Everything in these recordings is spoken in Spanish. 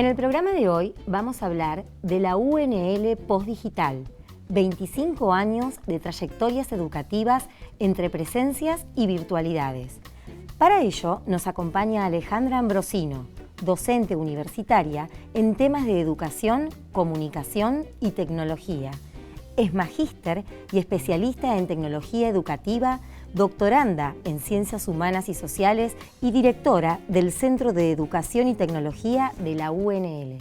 En el programa de hoy vamos a hablar de la UNL Postdigital, 25 años de trayectorias educativas entre presencias y virtualidades. Para ello nos acompaña Alejandra Ambrosino, docente universitaria en temas de educación, comunicación y tecnología. Es magíster y especialista en tecnología educativa, doctoranda en Ciencias Humanas y Sociales y directora del Centro de Educación y Tecnología de la UNL.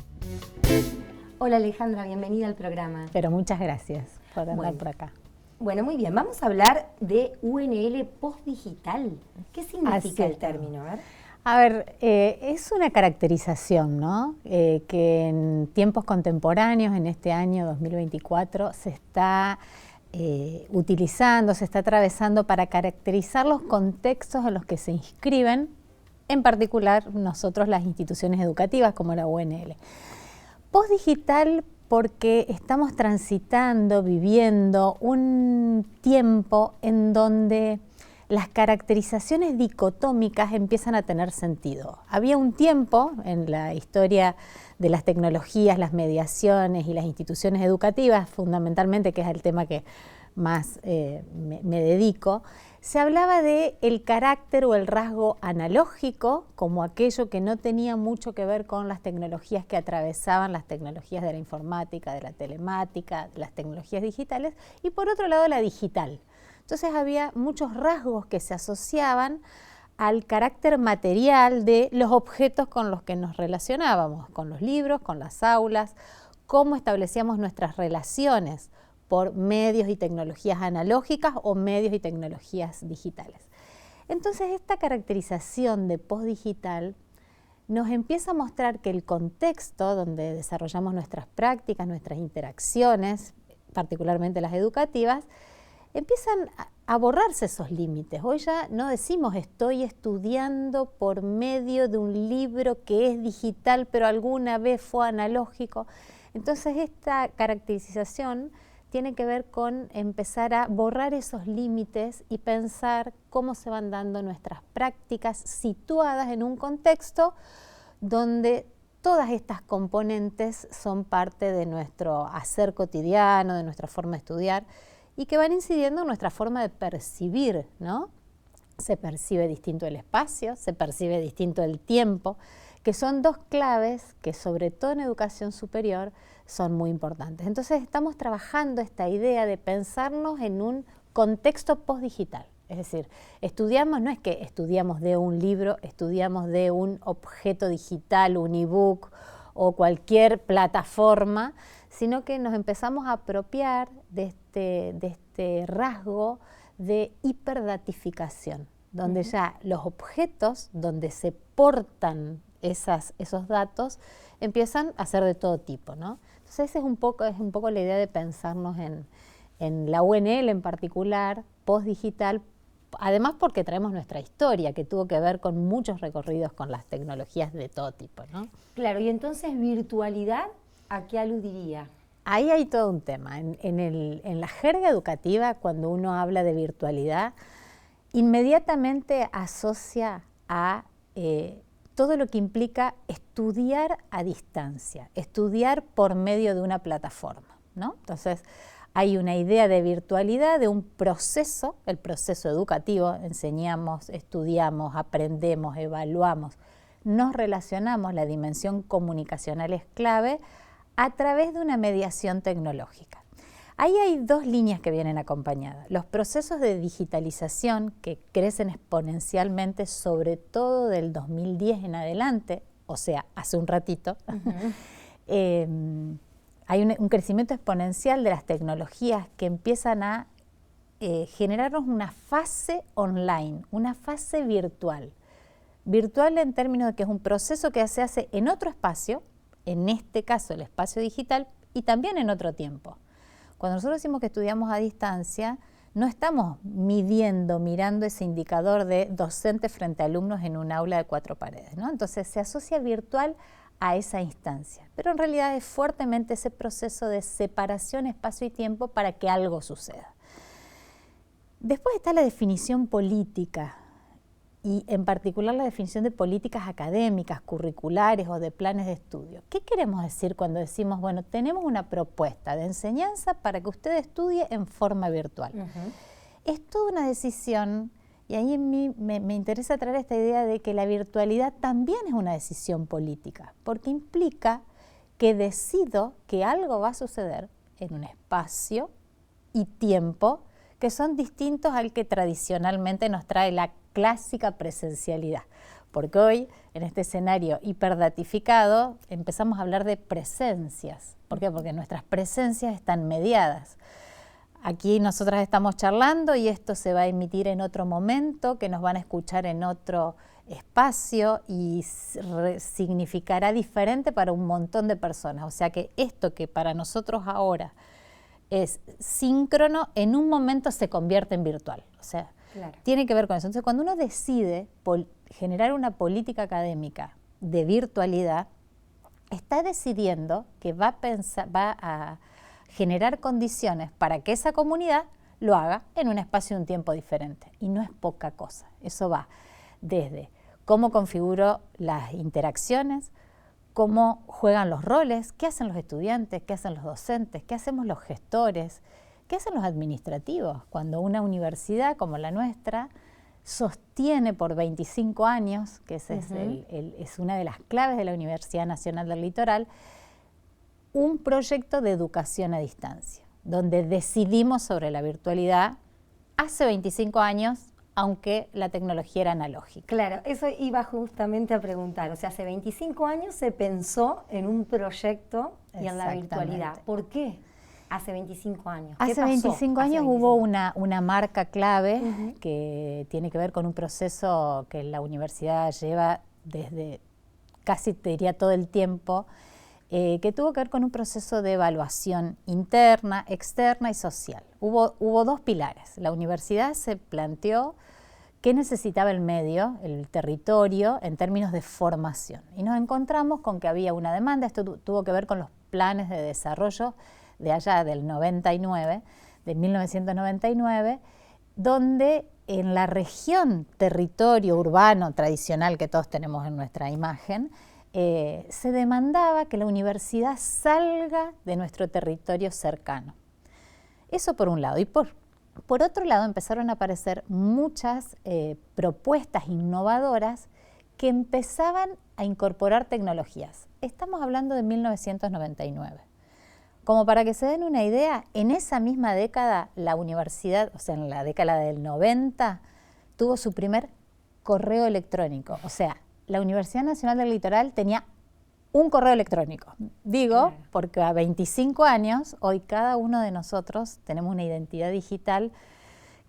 Hola Alejandra, bienvenida al programa. Pero muchas gracias por andar por acá. Bueno, muy bien, vamos a hablar de UNL Postdigital. ¿Qué significa el término? A ver, es una caracterización, ¿no? Que en tiempos contemporáneos, en este año 2024, se está utilizando, se está atravesando para caracterizar los contextos en los que se inscriben, en particular nosotros las instituciones educativas como la UNL. Postdigital porque estamos transitando, viviendo un tiempo en donde las caracterizaciones dicotómicas empiezan a tener sentido. Había un tiempo en la historia de las tecnologías, las mediaciones y las instituciones educativas, fundamentalmente, que es el tema que más me dedico, se hablaba de el carácter o el rasgo analógico como aquello que no tenía mucho que ver con las tecnologías que atravesaban las tecnologías de la informática, de la telemática, de las tecnologías digitales, y por otro lado la digital. Entonces había muchos rasgos que se asociaban al carácter material de los objetos con los que nos relacionábamos, con los libros, con las aulas, cómo establecíamos nuestras relaciones por medios y tecnologías analógicas o medios y tecnologías digitales. Entonces esta caracterización de postdigital nos empieza a mostrar que el contexto donde desarrollamos nuestras prácticas, nuestras interacciones, particularmente las educativas, empiezan a borrarse esos límites. Hoy ya no decimos estoy estudiando por medio de un libro que es digital, pero alguna vez fue analógico. Entonces esta caracterización tiene que ver con empezar a borrar esos límites y pensar cómo se van dando nuestras prácticas situadas en un contexto donde todas estas componentes son parte de nuestro hacer cotidiano, de nuestra forma de estudiar, y que van incidiendo en nuestra forma de percibir, ¿no? Se percibe distinto el espacio, se percibe distinto el tiempo, que son dos claves que sobre todo en educación superior son muy importantes. Entonces estamos trabajando esta idea de pensarnos en un contexto postdigital. Es decir, estudiamos, no es que estudiamos de un libro, estudiamos de un objeto digital, un ebook o cualquier plataforma, sino que nos empezamos a apropiar de este rasgo de hiperdatificación, donde ya los objetos, donde se portan esos datos, empiezan a ser de todo tipo, ¿no? Entonces esa es un poco la idea de pensarnos en la UNL en particular, postdigital, además porque traemos nuestra historia, que tuvo que ver con muchos recorridos con las tecnologías de todo tipo, ¿no? Claro, y entonces virtualidad, ¿a qué aludiría? Ahí hay todo un tema. En la jerga educativa, cuando uno habla de virtualidad, inmediatamente asocia a todo lo que implica estudiar a distancia, estudiar por medio de una plataforma, ¿no? Entonces, hay una idea de virtualidad, de un proceso, el proceso educativo, enseñamos, estudiamos, aprendemos, evaluamos, nos relacionamos, la dimensión comunicacional es clave, a través de una mediación tecnológica. Ahí hay dos líneas que vienen acompañadas. Los procesos de digitalización que crecen exponencialmente, sobre todo del 2010 en adelante, o sea, hace un ratito, hay un crecimiento exponencial de las tecnologías que empiezan a generarnos una fase online, una fase virtual. Virtual en términos de que es un proceso que se hace en otro espacio, en este caso el espacio digital, y también en otro tiempo. Cuando nosotros decimos que estudiamos a distancia, no estamos mirando ese indicador de docente frente a alumnos en un aula de 4 paredes, ¿no? Entonces se asocia virtual a esa instancia, pero en realidad es fuertemente ese proceso de separación espacio y tiempo para que algo suceda. Después está la definición política y en particular la definición de políticas académicas, curriculares o de planes de estudio. ¿Qué queremos decir cuando decimos, bueno, tenemos una propuesta de enseñanza para que usted estudie en forma virtual? Es toda una decisión, y ahí en mí me interesa traer esta idea de que la virtualidad también es una decisión política, porque implica que decido que algo va a suceder en un espacio y tiempo que son distintos al que tradicionalmente nos trae la clásica presencialidad. Porque hoy, en este escenario hiperdatificado, empezamos a hablar de presencias. ¿Por qué? Porque nuestras presencias están mediadas. Aquí nosotras estamos charlando y esto se va a emitir en otro momento, que nos van a escuchar en otro espacio y significará diferente para un montón de personas. O sea que esto que para nosotros ahora es síncrono, en un momento se convierte en virtual. O sea, tiene que ver con eso. Entonces, cuando uno decide generar una política académica de virtualidad, está decidiendo que va a generar condiciones para que esa comunidad lo haga en un espacio y un tiempo diferente. Y no es poca cosa. Eso va desde cómo configuro las interacciones, cómo juegan los roles, qué hacen los estudiantes, qué hacen los docentes, qué hacemos los gestores, qué hacen los administrativos. Cuando una universidad como la nuestra sostiene por 25 años, que ese es una de las claves de la Universidad Nacional del Litoral, un proyecto de educación a distancia, donde decidimos sobre la virtualidad hace 25 años, aunque la tecnología era analógica. Claro, eso iba justamente a preguntar. O sea, hace 25 años se pensó en un proyecto y en la virtualidad. ¿Por qué hace 25 años? ¿Qué pasó? Hace 25 años hubo una marca clave que tiene que ver con un proceso que la universidad lleva desde casi, te diría, todo el tiempo, que tuvo que ver con un proceso de evaluación interna, externa y social. Hubo dos pilares. La universidad se planteó qué necesitaba el medio, el territorio, en términos de formación. Y nos encontramos con que había una demanda. Esto tuvo que ver con los planes de desarrollo de allá del 99, de 1999, donde en la región, territorio urbano tradicional que todos tenemos en nuestra imagen, se demandaba que la universidad salga de nuestro territorio cercano. Eso por un lado. Y por otro lado empezaron a aparecer muchas propuestas innovadoras que empezaban a incorporar tecnologías. Estamos hablando de 1999. Como para que se den una idea, en esa misma década la universidad, o sea, en la década del 90, tuvo su primer correo electrónico. O sea, la Universidad Nacional del Litoral tenía un correo electrónico. Digo, porque a 25 años, hoy cada uno de nosotros tenemos una identidad digital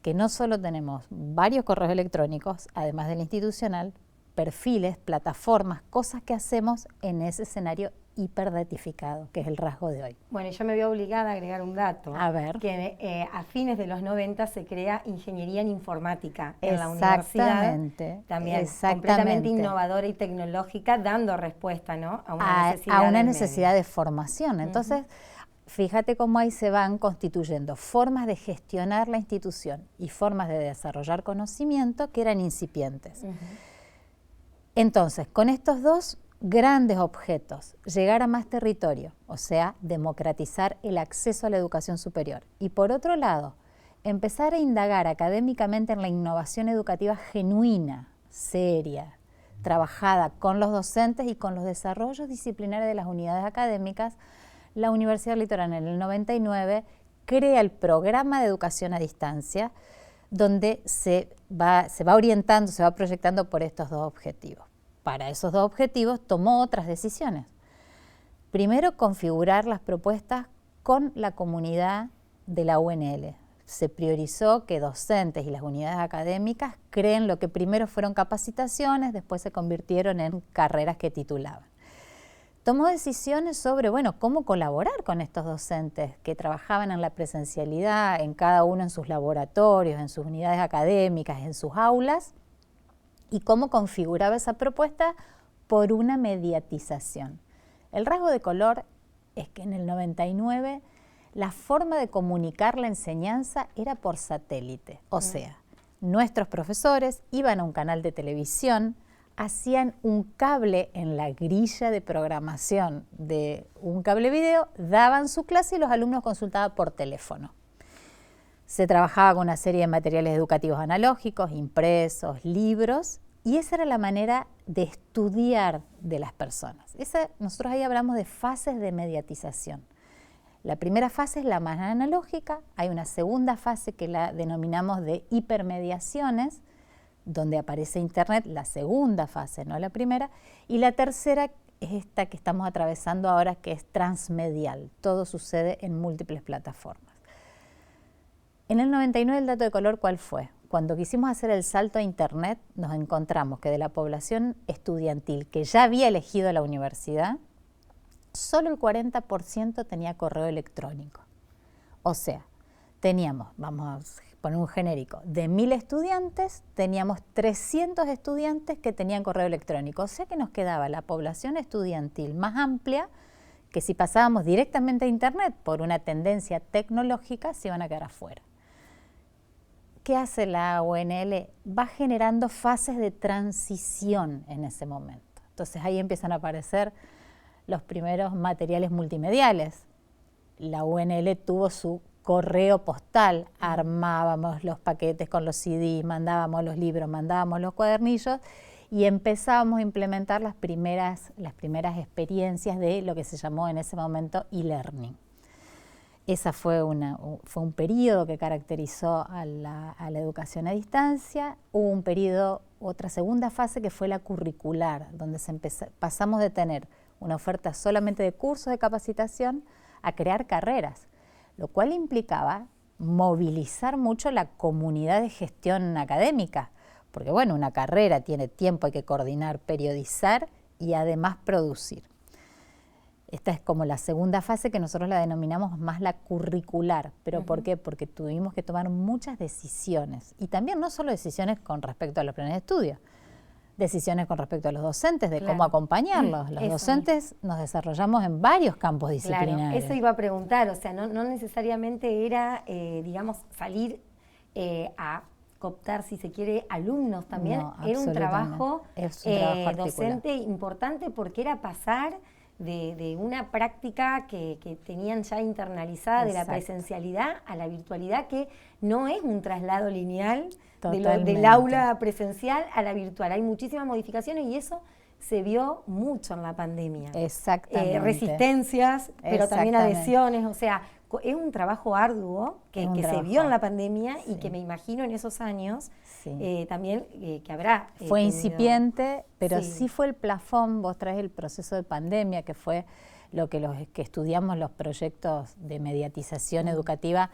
que no solo tenemos varios correos electrónicos, además del institucional, perfiles, plataformas, cosas que hacemos en ese escenario hiperdatificado, que es el rasgo de hoy. Bueno, yo me veo obligada a agregar un dato. A ver. Que a fines de los 90 se crea ingeniería en informática en la universidad. También completamente innovadora y tecnológica, dando respuesta, ¿no? a una necesidad de formación. Entonces, fíjate cómo ahí se van constituyendo formas de gestionar la institución y formas de desarrollar conocimiento que eran incipientes. Entonces, con estos dos grandes objetos, llegar a más territorio, o sea, democratizar el acceso a la educación superior. Y por otro lado, empezar a indagar académicamente en la innovación educativa genuina, seria, trabajada con los docentes y con los desarrollos disciplinarios de las unidades académicas, la Universidad Litoral en el 99 crea el programa de educación a distancia, donde se va orientando, se va proyectando por estos dos objetivos. Para esos dos objetivos tomó otras decisiones. Primero, configurar las propuestas con la comunidad de la UNL. Se priorizó que docentes y las unidades académicas creen lo que primero fueron capacitaciones, después se convirtieron en carreras que titulaban. Tomó decisiones sobre, bueno, cómo colaborar con estos docentes que trabajaban en la presencialidad, en cada uno en sus laboratorios, en sus unidades académicas, en sus aulas, y cómo configuraba esa propuesta por una mediatización. El rasgo de color es que en el 99 la forma de comunicar la enseñanza era por satélite, o sea, nuestros profesores iban a un canal de televisión, hacían un cable en la grilla de programación de un cable video, daban su clase y los alumnos consultaban por teléfono. Se trabajaba con una serie de materiales educativos analógicos, impresos, libros, y esa era la manera de estudiar de las personas. Nosotros ahí hablamos de fases de mediatización. La primera fase es la más analógica, hay una segunda fase que la denominamos de hipermediaciones, donde aparece Internet, la segunda fase, no la primera, y la tercera es esta que estamos atravesando ahora, que es transmedial. Todo sucede en múltiples plataformas. En el 99 el dato de color, ¿cuál fue? Cuando quisimos hacer el salto a Internet, nos encontramos que de la población estudiantil que ya había elegido la universidad, solo el 40% tenía correo electrónico. O sea, teníamos, vamos a poner un genérico, de 1000 estudiantes, teníamos 300 estudiantes que tenían correo electrónico. O sea que nos quedaba la población estudiantil más amplia, que si pasábamos directamente a Internet por una tendencia tecnológica, se iban a quedar afuera. ¿Qué hace la UNL? Va generando fases de transición en ese momento. Entonces ahí empiezan a aparecer los primeros materiales multimediales. La UNL tuvo su correo postal, armábamos los paquetes con los CD, mandábamos los libros, mandábamos los cuadernillos y empezábamos a implementar las primeras experiencias de lo que se llamó en ese momento e-learning. Esa fue un periodo que caracterizó a la educación a distancia. Hubo un periodo, otra segunda fase que fue la curricular, donde pasamos de tener una oferta solamente de cursos de capacitación a crear carreras, lo cual implicaba movilizar mucho la comunidad de gestión académica, porque bueno, una carrera tiene tiempo, hay que coordinar, periodizar y además producir. Esta es como la segunda fase que nosotros la denominamos más la curricular. ¿Pero por qué? Porque tuvimos que tomar muchas decisiones. Y también no solo decisiones con respecto a los planes de estudio, decisiones con respecto a los docentes, de cómo acompañarlos. Los docentes nos desarrollamos en varios campos disciplinarios. Claro, eso iba a preguntar, o sea, no necesariamente era, digamos, salir a cooptar, si se quiere, alumnos también. No, era un trabajo, docente importante porque era pasar de una práctica que tenían ya internalizada de la presencialidad a la virtualidad, que no es un traslado lineal del aula presencial a la virtual. Hay muchísimas modificaciones y eso se vio mucho en la pandemia. Exactamente. Resistencias, pero también adhesiones, o sea, es un trabajo arduo que se vio en la pandemia y que me imagino en esos años también que habrá. Fue incipiente, pero sí fue el plafón. Vos traes el proceso de pandemia, que fue lo que estudiamos los proyectos de mediatización educativa.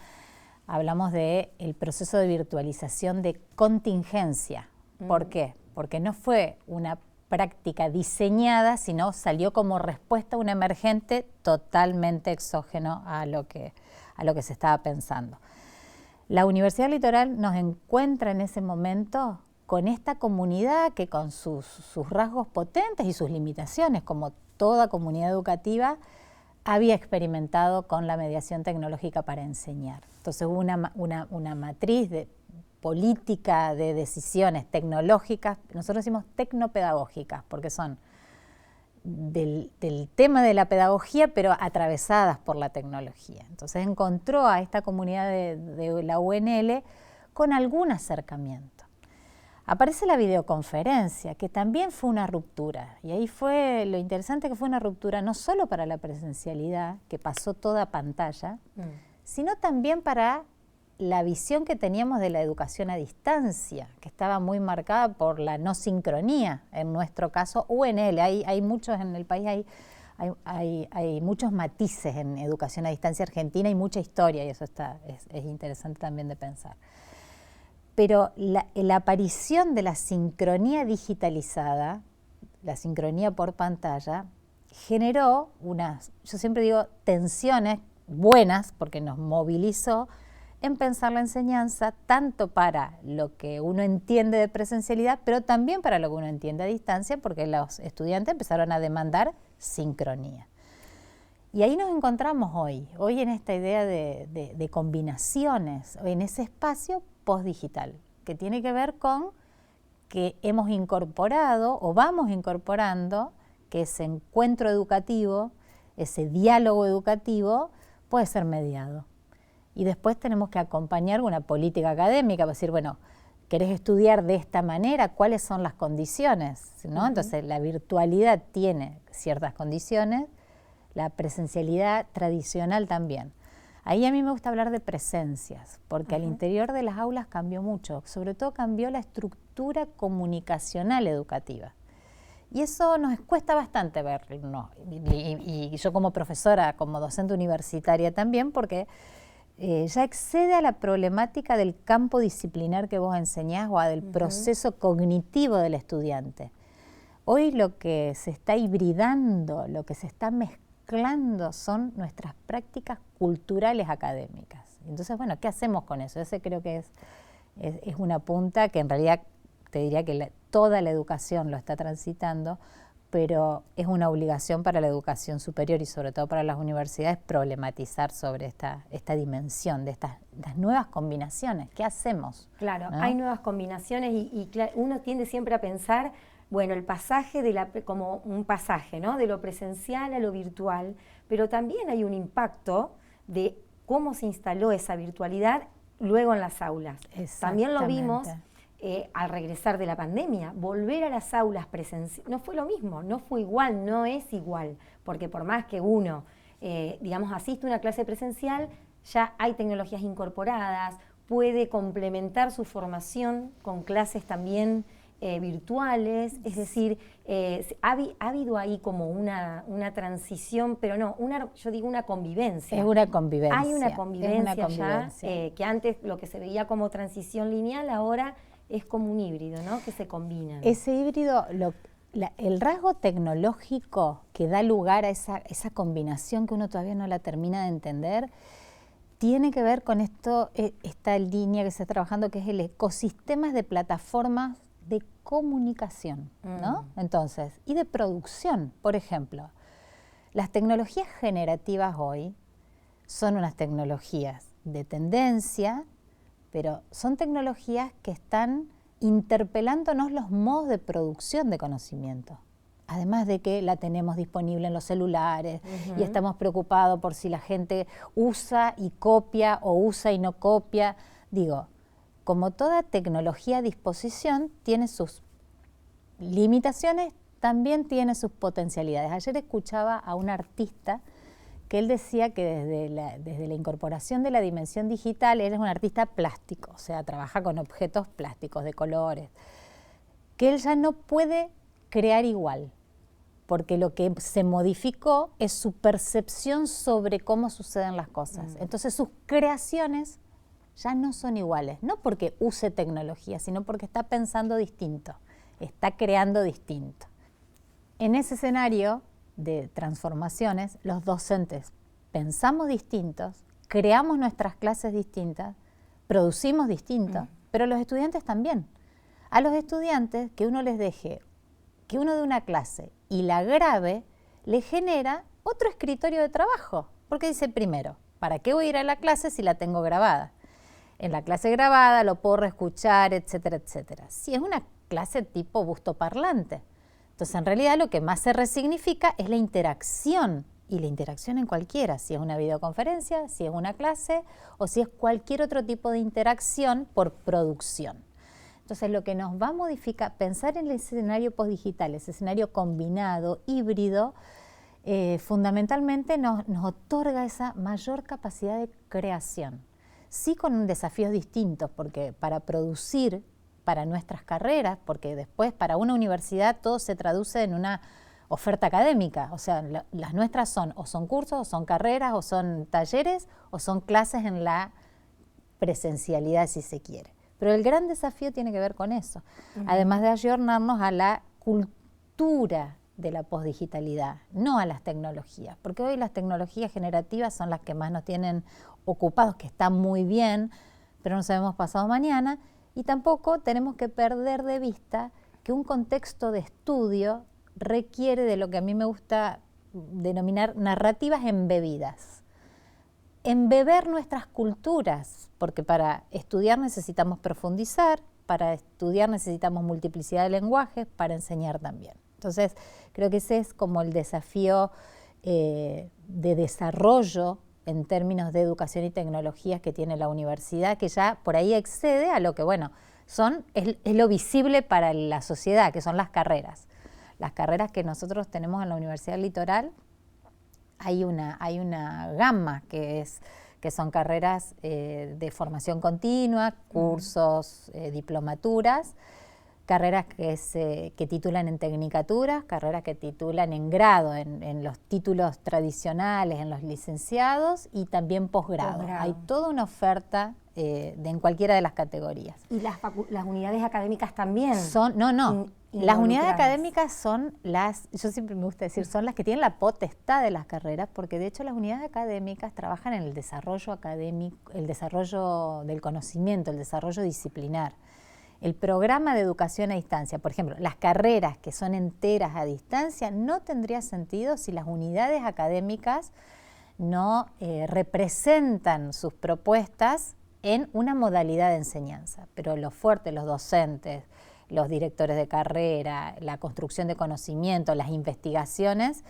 Hablamos del proceso de virtualización de contingencia. ¿Por qué? Porque no fue una práctica diseñada, sino salió como respuesta a un emergente totalmente exógeno a lo que se estaba pensando. La Universidad Litoral nos encuentra en ese momento con esta comunidad que con sus rasgos potentes y sus limitaciones, como toda comunidad educativa, había experimentado con la mediación tecnológica para enseñar. Entonces hubo una matriz de política de decisiones tecnológicas, nosotros decimos tecnopedagógicas, porque son del tema de la pedagogía, pero atravesadas por la tecnología. Entonces encontró a esta comunidad de la UNL con algún acercamiento. Aparece la videoconferencia, que también fue una ruptura, y ahí fue lo interesante, que fue una ruptura no solo para la presencialidad, que pasó toda pantalla, sino también para la visión que teníamos de la educación a distancia, que estaba muy marcada por la no sincronía, en nuestro caso UNL. Hay muchos en el país, hay muchos matices en educación a distancia argentina y mucha historia, y eso es interesante también de pensar. Pero la aparición de la sincronía digitalizada, la sincronía por pantalla, generó yo siempre digo, tensiones buenas, porque nos movilizó en pensar la enseñanza tanto para lo que uno entiende de presencialidad, pero también para lo que uno entiende a distancia, porque los estudiantes empezaron a demandar sincronía. Y ahí nos encontramos hoy en esta idea de combinaciones, en ese espacio postdigital. que tiene que ver con que hemos incorporado o vamos incorporando que ese encuentro educativo, ese diálogo educativo puede ser mediado. Y después tenemos que acompañar una política académica para decir, bueno, ¿querés estudiar de esta manera? ¿Cuáles son las condiciones? ¿No? Entonces, la virtualidad tiene ciertas condiciones, la presencialidad tradicional también. Ahí a mí me gusta hablar de presencias, porque al interior de las aulas cambió mucho, sobre todo cambió la estructura comunicacional educativa. Y eso nos cuesta bastante verlo, y yo como profesora, como docente universitaria también, porque ya excede a la problemática del campo disciplinar que vos enseñás o del proceso cognitivo del estudiante. Hoy lo que se está hibridando, lo que se está mezclando son nuestras prácticas culturales académicas. Entonces, bueno, ¿qué hacemos con eso? Ese creo que es una punta que en realidad te diría que toda la educación lo está transitando, pero es una obligación para la educación superior y sobre todo para las universidades problematizar sobre esta dimensión de las nuevas combinaciones. ¿Qué hacemos? Claro, ¿no? Hay nuevas combinaciones y uno tiende siempre a pensar, bueno, el pasaje como un pasaje, ¿no? De lo presencial a lo virtual, pero también hay un impacto de cómo se instaló esa virtualidad luego en las aulas. También lo vimos al regresar de la pandemia, volver a las aulas presenciales. No fue lo mismo, no fue igual, no es igual, porque por más que uno, digamos, asiste a una clase presencial, ya hay tecnologías incorporadas, puede complementar su formación con clases también virtuales, es decir, ha habido ahí como una transición, pero no, yo digo una convivencia. Es una convivencia. Hay una convivencia ya, que antes lo que se veía como transición lineal, ahora es como un híbrido, ¿no? Que se combinan. Ese híbrido, el rasgo tecnológico que da lugar a esa combinación que uno todavía no la termina de entender, tiene que ver con esta línea que se está trabajando, que es el ecosistema de plataformas de comunicación, ¿no? Entonces, y de producción, por ejemplo. Las tecnologías generativas hoy son unas tecnologías de tendencia, pero son tecnologías que están interpelándonos los modos de producción de conocimiento. Además de que la tenemos disponible en los celulares y estamos preocupados por si la gente usa y copia o usa y no copia. Digo, como toda tecnología a disposición tiene sus limitaciones, también tiene sus potencialidades. Ayer escuchaba a un artista que él decía que desde la incorporación de la dimensión digital, él es un artista plástico, o sea, trabaja con objetos plásticos de colores, que él ya no puede crear igual, porque lo que se modificó es su percepción sobre cómo suceden las cosas. Entonces sus creaciones ya no son iguales, no porque use tecnología, sino porque está pensando distinto, está creando distinto. En ese escenario de transformaciones, los docentes pensamos distintos, creamos nuestras clases distintas, producimos distinto, pero los estudiantes también. A los estudiantes que uno les deje, que uno dé una clase y la grabe, le genera otro escritorio de trabajo, porque dice primero, ¿para qué voy a ir a la clase si la tengo grabada? En la clase grabada lo puedo reescuchar, etcétera, etcétera. Si es una clase tipo busto parlante. Entonces, en realidad, lo que más se resignifica es la interacción, y la interacción en cualquiera, si es una videoconferencia, si es una clase, o si es cualquier otro tipo de interacción por producción. Entonces, lo que nos va a modificar, pensar en el escenario postdigital, ese escenario combinado, híbrido, fundamentalmente nos otorga esa mayor capacidad de creación. Sí con desafíos distintos, porque para producir para nuestras carreras, porque después para una universidad todo se traduce en una oferta académica, o sea, las nuestras son o son cursos, o son carreras, o son talleres, o son clases en la presencialidad, si se quiere. Pero el gran desafío tiene que ver con eso, además de ayornarnos a la cultura de la posdigitalidad, no a las tecnologías, porque hoy las tecnologías generativas son las que más nos tienen ocupados, que están muy bien, pero no sabemos pasado mañana, y tampoco tenemos que perder de vista que un contexto de estudio requiere de lo que a mí me gusta denominar narrativas embebidas. Embeber nuestras culturas, porque para estudiar necesitamos profundizar, para estudiar necesitamos multiplicidad de lenguajes, para enseñar también. Entonces, creo que ese es como el desafío de desarrollo en términos de educación y tecnologías que tiene la universidad, que ya por ahí excede a lo que, bueno, es lo visible para la sociedad, que son las carreras. Las carreras que nosotros tenemos en la Universidad del Litoral, hay una gama que son carreras de formación continua, cursos, diplomaturas, carreras que titulan en tecnicaturas, carreras que titulan en grado, en los títulos tradicionales, en los licenciados y también posgrado. Hay toda una oferta en cualquiera de las categorías. ¿Y las unidades académicas también? Las unidades académicas son yo siempre me gusta decir, son las que tienen la potestad de las carreras, porque de hecho las unidades académicas trabajan en el desarrollo académico, el desarrollo del conocimiento, el desarrollo disciplinar. El programa de educación a distancia, por ejemplo, las carreras que son enteras a distancia, no tendría sentido si las unidades académicas no representan sus propuestas en una modalidad de enseñanza. Pero lo fuerte, los docentes, los directores de carrera, la construcción de conocimiento, las investigaciones,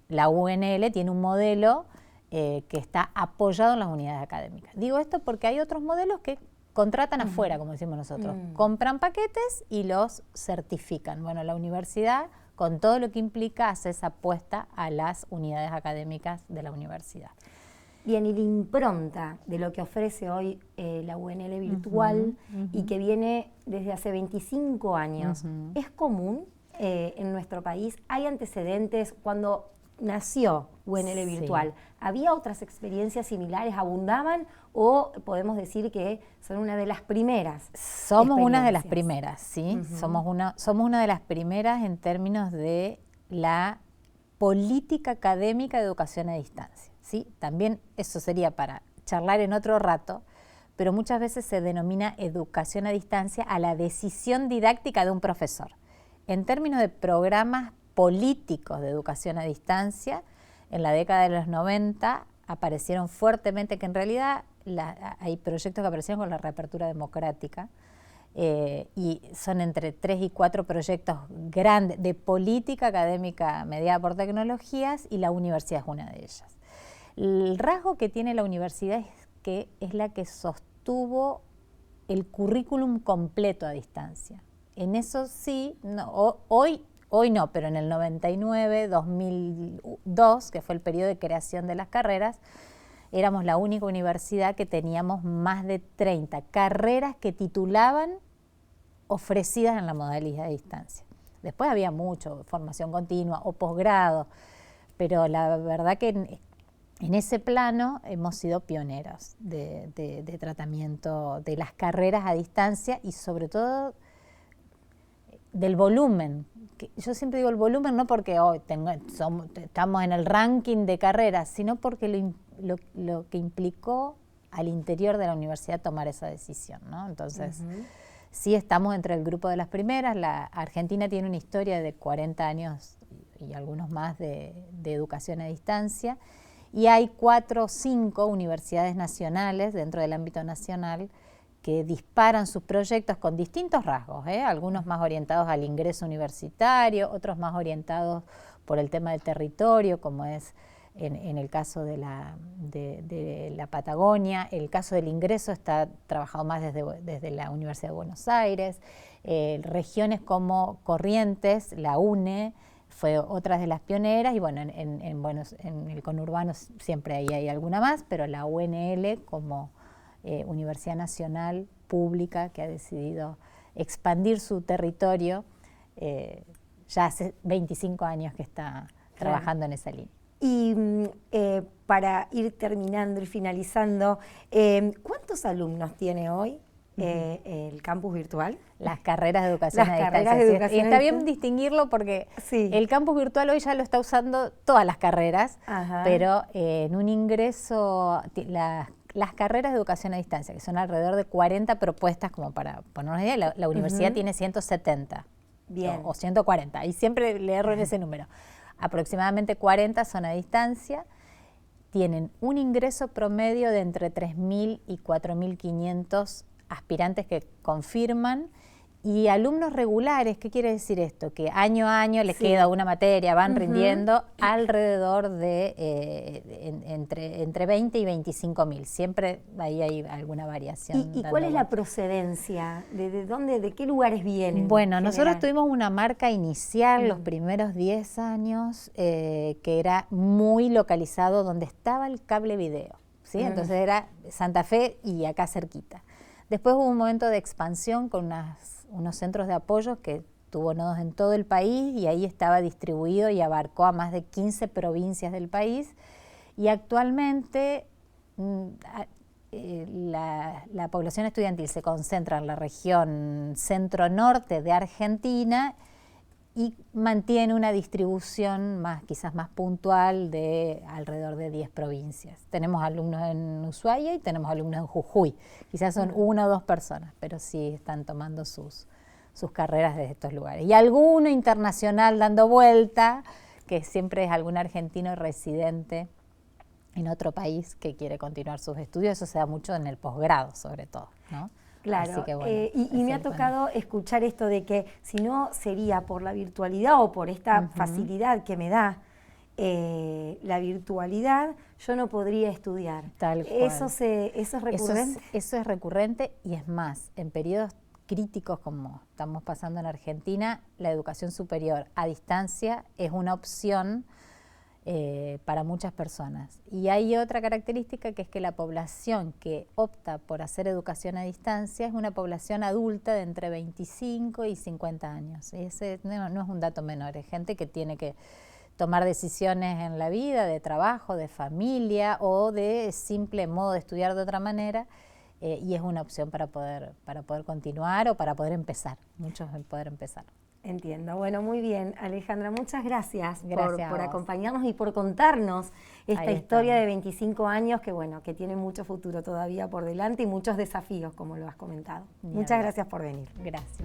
la UNL tiene un modelo que está apoyado en las unidades académicas. Digo esto porque hay otros modelos que contratan afuera, como decimos nosotros, compran paquetes y los certifican. Bueno, la universidad, con todo lo que implica, hace esa apuesta a las unidades académicas de la universidad. Bien, y la impronta de lo que ofrece hoy la UNL virtual y que viene desde hace 25 años, ¿es común en nuestro país? ¿Hay antecedentes cuando nació UNL virtual? ¿Había otras experiencias similares? ¿Abundaban? ¿O podemos decir que son una de las primeras? Somos una de las primeras, ¿sí? Somos una de las primeras en términos de la política académica de educación a distancia. ¿Sí? También eso sería para charlar en otro rato, pero muchas veces se denomina educación a distancia a la decisión didáctica de un profesor. En términos de programas políticos de educación a distancia, en la década de los 90 aparecieron fuertemente, que en realidad hay proyectos que aparecieron con la reapertura democrática, y son entre 3 y 4 proyectos grandes de política académica mediada por tecnologías, y la universidad es una de ellas. El rasgo que tiene la universidad es que es la que sostuvo el currículum completo a distancia. En eso sí, hoy no, pero en el 99, 2002, que fue el periodo de creación de las carreras, éramos la única universidad que teníamos más de 30 carreras que titulaban ofrecidas en la modalidad de distancia. Después había mucho, formación continua o posgrado, pero la verdad que en ese plano hemos sido pioneros de tratamiento de las carreras a distancia y sobre todo del volumen. Yo siempre digo el volumen no porque hoy estamos en el ranking de carreras, sino porque lo que implicó al interior de la universidad tomar esa decisión, ¿no? Entonces, sí estamos entre el grupo de las primeras. La Argentina tiene una historia de 40 años y algunos más de educación a distancia. Y hay 4 o 5 universidades nacionales dentro del ámbito nacional que disparan sus proyectos con distintos rasgos, algunos más orientados al ingreso universitario, otros más orientados por el tema del territorio, como es en el caso de la Patagonia. El caso del ingreso está trabajado más desde la Universidad de Buenos Aires. Regiones como Corrientes, la UNE, fue otra de las pioneras, y bueno, en el conurbano siempre hay alguna más, pero la UNL como Universidad Nacional Pública que ha decidido expandir su territorio, ya hace 25 años que está trabajando en esa línea. Y para ir terminando y finalizando, ¿cuántos alumnos tiene hoy el campus virtual? Las carreras de educación a distancia. Y está bien distinguirlo porque el campus virtual hoy ya lo está usando todas las carreras, pero en un ingreso, las carreras de educación a distancia, que son alrededor de 40 propuestas, como para ponernos una idea, la universidad tiene 170 o 140, y siempre le erro en ese número. Aproximadamente 40 son a distancia, tienen un ingreso promedio de entre 3.000 y 4.500 aspirantes que confirman y alumnos regulares. ¿Qué quiere decir esto? Que año a año les queda una materia, van rindiendo alrededor de entre 20 y 25.000. Siempre ahí hay alguna variación. ¿Y cuál es la procedencia? ¿De dónde, de qué lugares vienen? Bueno, nosotros tuvimos una marca inicial los primeros 10 años que era muy localizado donde estaba el cable video, ¿sí? Entonces era Santa Fe y acá cerquita. Después hubo un momento de expansión con unos centros de apoyo que tuvo nodos en todo el país y ahí estaba distribuido y abarcó a más de 15 provincias del país. Y actualmente la población estudiantil se concentra en la región centro-norte de Argentina y mantiene una distribución quizás más puntual de alrededor de 10 provincias. Tenemos alumnos en Ushuaia y tenemos alumnos en Jujuy. Quizás son 1 o 2 personas, pero sí están tomando sus carreras desde estos lugares. Y alguno internacional dando vuelta, que siempre es algún argentino residente en otro país que quiere continuar sus estudios. Eso se da mucho en el posgrado, sobre todo, ¿no? Claro, así que, bueno, y me ha tocado escuchar esto de que si no sería por la virtualidad o por esta facilidad que me da la virtualidad, yo no podría estudiar. Tal cual. ¿Eso es recurrente? Eso es recurrente y es más, en periodos críticos como estamos pasando en Argentina, la educación superior a distancia es una opción para muchas personas. Y hay otra característica que es que la población que opta por hacer educación a distancia es una población adulta de entre 25 y 50 años. Y ese no es un dato menor, es gente que tiene que tomar decisiones en la vida, de trabajo, de familia o de simple modo de estudiar de otra manera. Y es una opción para poder continuar o para poder empezar, muchos poder empezar. Entiendo. Bueno, muy bien, Alejandra, muchas gracias por a acompañarnos y por contarnos esta historia de 25 años que, bueno, que tiene mucho futuro todavía por delante y muchos desafíos, como lo has comentado. Muchas gracias por venir. Gracias.